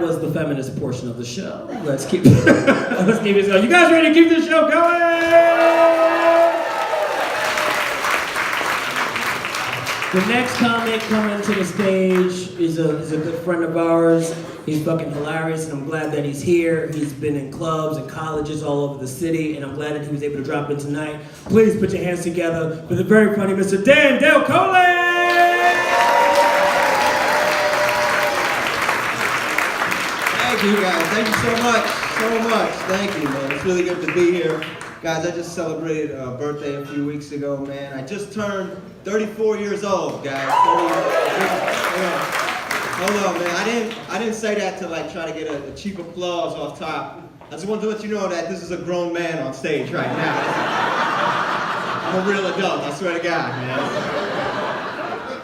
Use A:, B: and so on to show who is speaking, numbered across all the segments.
A: that was the feminist portion of the show. Let's keep it going. You guys ready to keep this show going? The next comic coming to the stage is a good friend of ours. He's fucking hilarious, and I'm glad that he's here. He's been in clubs and colleges all over the city, and I'm glad that he was able to drop in tonight. Please put your hands together for the very funny Mr. DelColle!
B: Thank you, guys. Thank you so much. Thank you, man. It's really good to be here. Guys, I just celebrated a birthday a few weeks ago, man. I just turned 34 years old, guys. Hold on, man. I didn't say that to like try to get a cheap applause off top. I just wanted to let you know that this is a grown man on stage right now. I'm a real adult, I swear to God, man.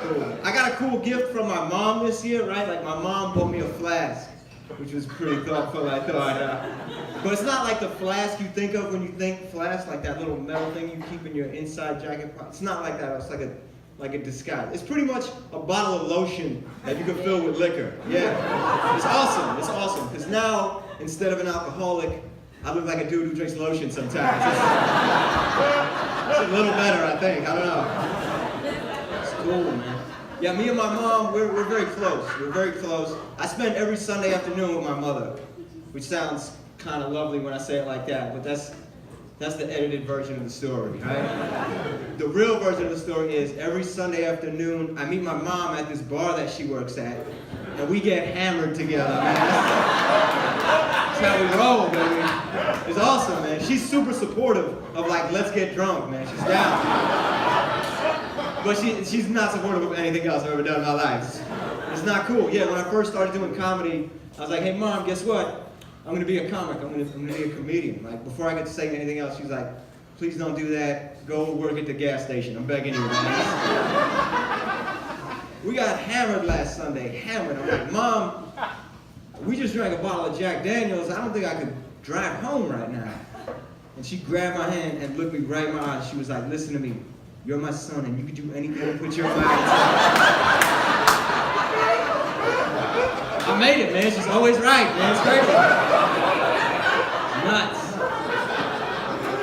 B: Cool. I got a cool gift from my mom this year, right? Like my mom bought me a flask, which was pretty thoughtful, I thought. But it's not like the flask you think of when you think flask, like that little metal thing you keep in your inside jacket pocket. It's not like that. It's like a disguise. It's pretty much a bottle of lotion that you can fill with liquor. Yeah, it's awesome. It's awesome because now instead of an alcoholic, I look like a dude who drinks lotion sometimes. It's a little better, I think. I don't know. It's cool, man. Yeah, me and my mom, we're very close. We're very close. I spend every Sunday afternoon with my mother, which sounds kind of lovely when I say it like that, but that's the edited version of the story, right? The real version of the story is every Sunday afternoon, I meet my mom at this bar that she works at, and we get hammered together, man. That's how we roll, baby. It's awesome, man. She's super supportive of like, let's get drunk, man. She's down. But she's not supportive of anything else I've ever done in my life. It's not cool. Yeah, when I first started doing comedy, I was like, hey mom, guess what? I'm gonna be a comic, I'm gonna be a comedian. Like, before I could say anything else, she was like, please don't do that. Go work at the gas station. I'm begging you, man. We got hammered last Sunday, hammered. I'm like, Mom, we just drank a bottle of Jack Daniels. I don't think I could drive home right now. And she grabbed my hand and looked me right in my eyes. She was like, listen to me. You're my son, and you can do anything to put your mind to. I made it, man. She's always right, man. It's crazy. Nuts.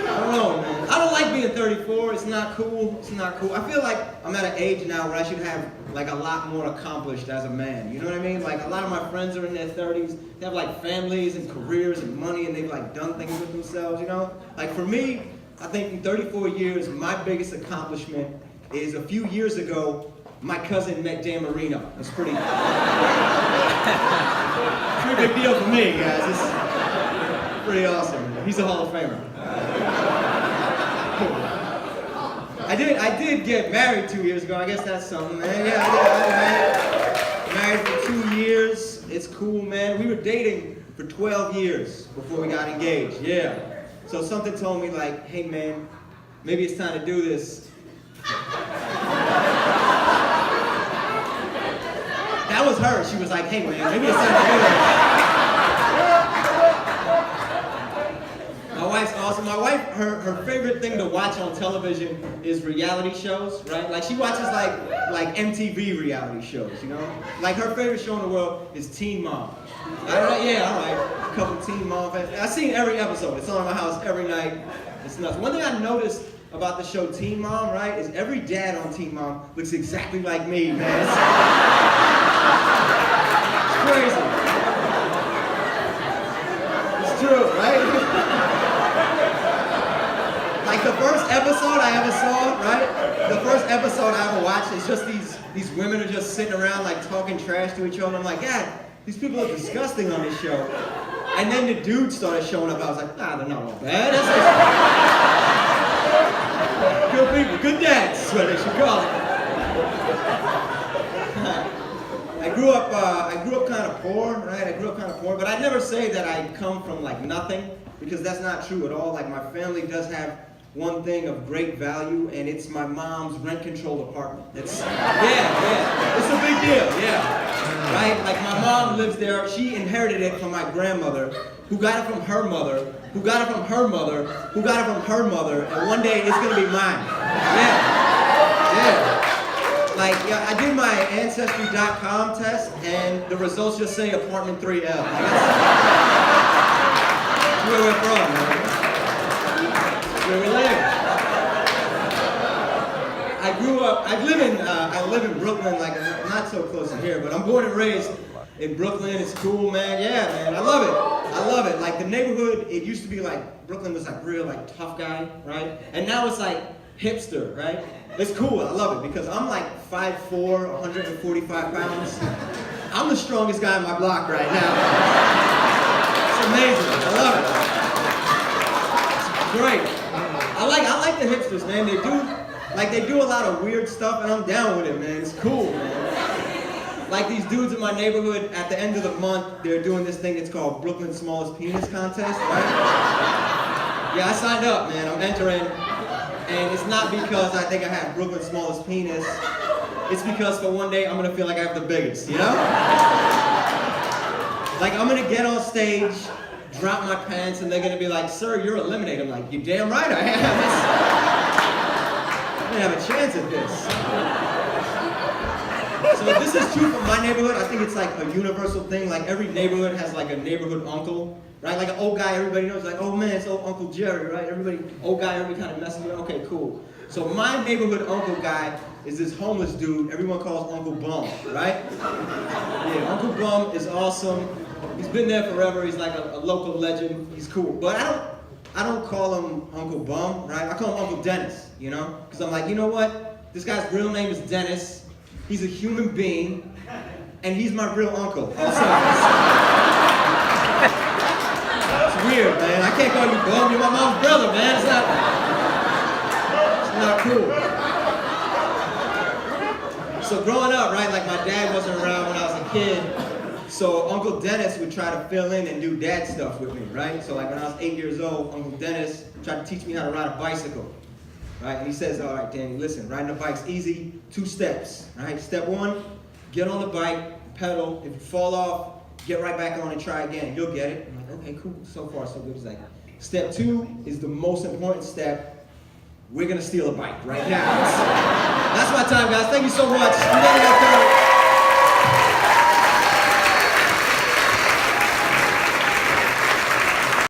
B: I don't know, man. I don't like being 34. It's not cool. It's not cool. I feel like I'm at an age now where I should have like a lot more accomplished as a man. You know what I mean? Like a lot of my friends are in their 30s. They have like families and careers and money, and they've like done things with themselves, you know? Like for me, I think in 34 years, my biggest accomplishment is a few years ago, my cousin met Dan Marino. It's pretty big deal for me, guys. It's pretty awesome. He's a Hall of Famer. I did get married 2 years ago. I guess that's something, man. Yeah, I did. Married for 2 years. It's cool, man. We were dating for 12 years before we got engaged. Yeah. So something told me like, hey man, maybe it's time to do this. That was her. She was like, hey man, maybe it's time to do this. My wife's awesome. My wife, her favorite thing to watch on television is reality shows, right? Like she watches like MTV reality shows, you know? Like her favorite show in the world is Teen Mom. Yeah, all right. A couple Teen Mom fans. I've seen every episode. It's on in my house every night. It's nuts. One thing I noticed about the show Teen Mom, right, is every dad on Teen Mom looks exactly like me, man. It's crazy. It's true, right? Like the first episode I ever saw, right? The first episode I ever watched is just these women are just sitting around like talking trash to each other. I'm like, God, these people are disgusting on this show. And then the dudes started showing up. I was like, nah, they're not all bad. That's good people, good dads is what they should call it. I grew up kind of poor, right? I grew up kind of poor, but I'd never say that I come from like nothing, because that's not true at all. Like my family does have one thing of great value, and it's my mom's rent-controlled apartment. It's it's a big deal, yeah. Right? Like my mom lives there. She inherited it from my grandmother, who got it from her mother, who got it from her mother, who got it from her mother, and one day it's gonna be mine. Yeah. Like, yeah, I did my Ancestry.com test, and the results just say apartment 3L. Like, that's where we're from, man. That's where we live. I live in Brooklyn, like not so close to here, but I'm born and raised in Brooklyn. It's cool, man. Yeah, man, I love it. I love it. Like the neighborhood, it used to be like, Brooklyn was like real like tough guy, right? And now it's like hipster, right? It's cool, I love it, because I'm like 5'4", 145 pounds. I'm the strongest guy in my block right now. It's amazing, I love it. It's great. I like the hipsters, man. They do a lot of weird stuff, and I'm down with it, man. It's cool, man. Like these dudes in my neighborhood, at the end of the month, they're doing this thing that's called Brooklyn's Smallest Penis Contest, right? Yeah, I signed up, man. I'm entering, and it's not because I think I have Brooklyn's smallest penis. It's because for one day, I'm gonna feel like I have the biggest, you know? Like, I'm gonna get on stage, drop my pants, and they're gonna be like, "Sir, you're eliminated." I'm like, "You damn right I am." I didn't have a chance at this. So this is true for my neighborhood. I think it's like a universal thing. Like every neighborhood has like a neighborhood uncle, right? Like an old guy everybody knows, like, "Oh man, it's old Uncle Jerry," right? Old guy, everybody kind of messes with. Okay, cool. So my neighborhood uncle guy is this homeless dude everyone calls Uncle Bum, right? Yeah, Uncle Bum is awesome. He's been there forever. He's like a local legend. He's cool. But I don't call him Uncle Bum, right? I call him Uncle Dennis, you know? Because I'm like, you know what? This guy's real name is Dennis. He's a human being, and he's my real uncle. Also, it's weird, man. I can't call you Bum. You're my mom's brother, man. It's not cool. So growing up, right, like my dad wasn't around when I was a kid. So Uncle Dennis would try to fill in and do dad stuff with me, right? So like when I was 8 years old, Uncle Dennis tried to teach me how to ride a bicycle, right? And he says, "All right, Danny, listen, riding a bike's easy, 2 steps, right? Step 1, get on the bike, pedal. If you fall off, get right back on and try again. You'll get it." I'm like, "Okay, cool. So far, so good." He's like, "Step 2 is the most important step. We're gonna steal a bike right now." That's my time, guys. Thank you so much.